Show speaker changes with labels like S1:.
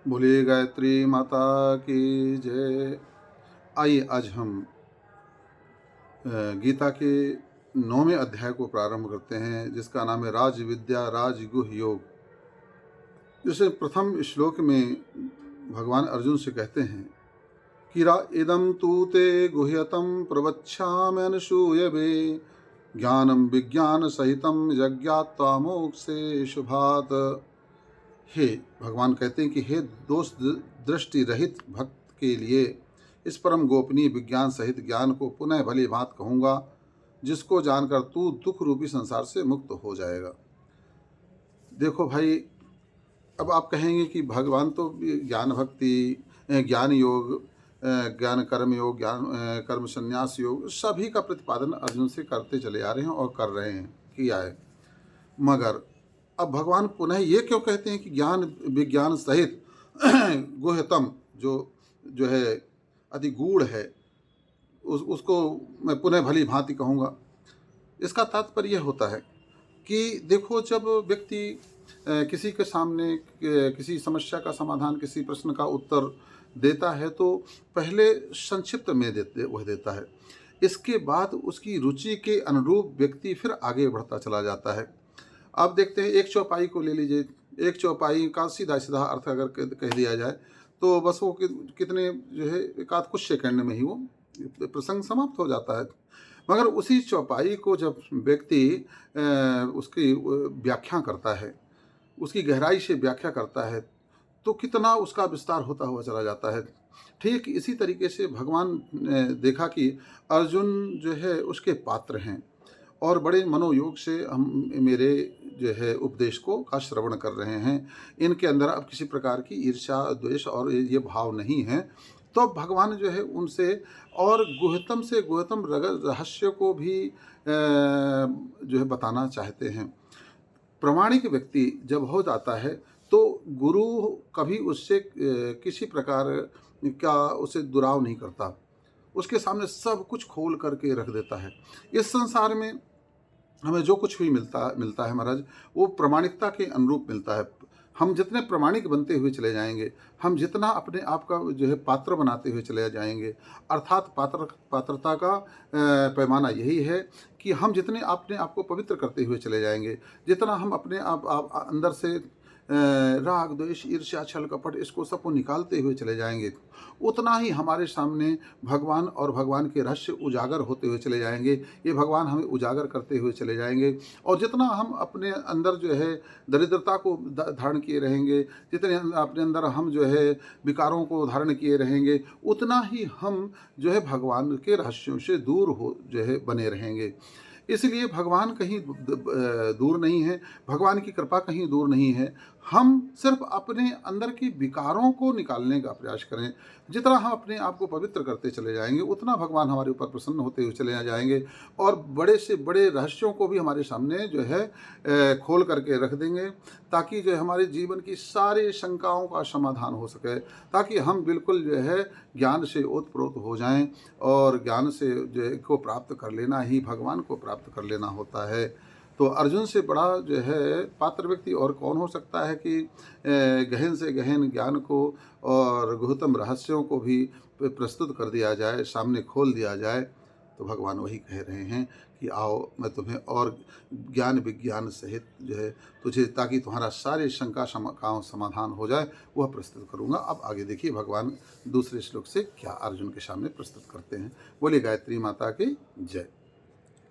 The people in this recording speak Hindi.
S1: बोलिए गायत्री माता की जय। आइए आज हम गीता के 9वें अध्याय को प्रारंभ करते हैं, जिसका नाम है राज विद्या राजगुह योग। जैसे प्रथम श्लोक में भगवान अर्जुन से कहते हैं कि रा इदम तू ते गुह्यतम प्रवक्ष्याम्यनसूयवे ज्ञानम विज्ञान सहितम यज्ञात्वा मोक्षे शुभात। हे भगवान कहते हैं कि हे दोष दृष्टि रहित भक्त के लिए इस परम गोपनीय विज्ञान सहित ज्ञान को पुनः भली भांति कहूँगा, जिसको जानकर तू दुख रूपी संसार से मुक्त हो जाएगा। देखो भाई, अब आप कहेंगे कि भगवान तो ज्ञान भक्ति, ज्ञान योग, ज्ञान कर्म योग, ज्ञान कर्म संन्यास योग, सभी का प्रतिपादन अर्जुन से करते चले आ रहे हैं और कर रहे हैं, किया है। मगर अब भगवान पुनः ये क्यों कहते हैं कि ज्ञान विज्ञान सहित गुह्यतम जो है अति गूढ़ है, उसको मैं पुनः भली भांति कहूँगा। इसका तात्पर्य यह होता है कि देखो, जब व्यक्ति किसी के सामने किसी समस्या का समाधान, किसी प्रश्न का उत्तर देता है तो पहले संक्षिप्त में वह देता है। इसके बाद उसकी रुचि के अनुरूप व्यक्ति फिर आगे बढ़ता चला जाता है। आप देखते हैं, एक चौपाई को ले लीजिए। एक चौपाई का सीधा सीधा अर्थ अगर कह दिया जाए तो बस वो कितने जो है एकाध कुछ सेकंड में ही वो प्रसंग समाप्त हो जाता है। मगर उसी चौपाई को जब व्यक्ति उसकी व्याख्या करता है, उसकी गहराई से व्याख्या करता है, तो कितना उसका विस्तार होता हुआ चला जाता है। ठीक इसी तरीके से भगवान ने देखा कि अर्जुन जो है उसके पात्र हैं और बड़े मनोयोग से हम मेरे जो है उपदेश का श्रवण कर रहे हैं। इनके अंदर अब किसी प्रकार की ईर्ष्या, द्वेष और ये भाव नहीं है। तो भगवान जो है उनसे और गुह्यतम से गुह्यतम रहस्य को भी जो है बताना चाहते हैं। प्रामाणिक व्यक्ति जब हो जाता है तो गुरु कभी उससे किसी प्रकार का उसे दुराव नहीं करता, उसके सामने सब कुछ खोल करके रख देता है। इस संसार में हमें जो कुछ भी मिलता है महाराज, वो प्रामाणिकता के अनुरूप मिलता है। हम जितने प्रामाणिक बनते हुए चले जाएंगे, हम जितना अपने आप का जो है पात्र बनाते हुए चले जाएंगे, अर्थात पात्रता का पैमाना यही है कि हम जितने अपने आप को पवित्र करते हुए चले जाएंगे, जितना हम अपने आप अंदर से राग द्वेष ईर्ष्या छल कपट इसको सबको निकालते हुए चले जाएंगे, उतना ही हमारे सामने भगवान और भगवान के रहस्य उजागर होते हुए चले जाएंगे। ये भगवान हमें उजागर करते हुए चले जाएंगे। और जितना हम अपने अंदर जो है दरिद्रता को धारण किए रहेंगे, जितने अपने अंदर हम जो है विकारों को धारण किए रहेंगे, उतना ही हम जो है भगवान के रहस्यों से दूर हो जो है बने रहेंगे। इसलिए भगवान कहीं दूर नहीं है, भगवान की कृपा कहीं दूर नहीं है। हम सिर्फ अपने अंदर की विकारों को निकालने का प्रयास करें। जितना हम अपने आप को पवित्र करते चले जाएंगे, उतना भगवान हमारे ऊपर प्रसन्न होते हुए चले जाएंगे और बड़े से बड़े रहस्यों को भी हमारे सामने जो है खोल करके रख देंगे, ताकि जो है हमारे जीवन की सारी शंकाओं का समाधान हो सके, ताकि हम बिल्कुल जो है ज्ञान से ओतप्रोत हो जाएं। और ज्ञान से जो है को प्राप्त कर लेना ही भगवान को प्राप्त कर लेना होता है। तो अर्जुन से बड़ा जो है पात्र व्यक्ति और कौन हो सकता है कि गहन से गहन ज्ञान को और गुह्यतम रहस्यों को भी प्रस्तुत कर दिया जाए, सामने खोल दिया जाए। तो भगवान वही कह रहे हैं कि आओ, मैं तुम्हें और ज्ञान विज्ञान सहित जो है तुझे, ताकि तुम्हारा सारे शंका का समाधान हो जाए, वह प्रस्तुत करूँगा। अब आगे देखिए भगवान दूसरे श्लोक से क्या अर्जुन के सामने प्रस्तुत करते हैं। बोले गायत्री माता की जय।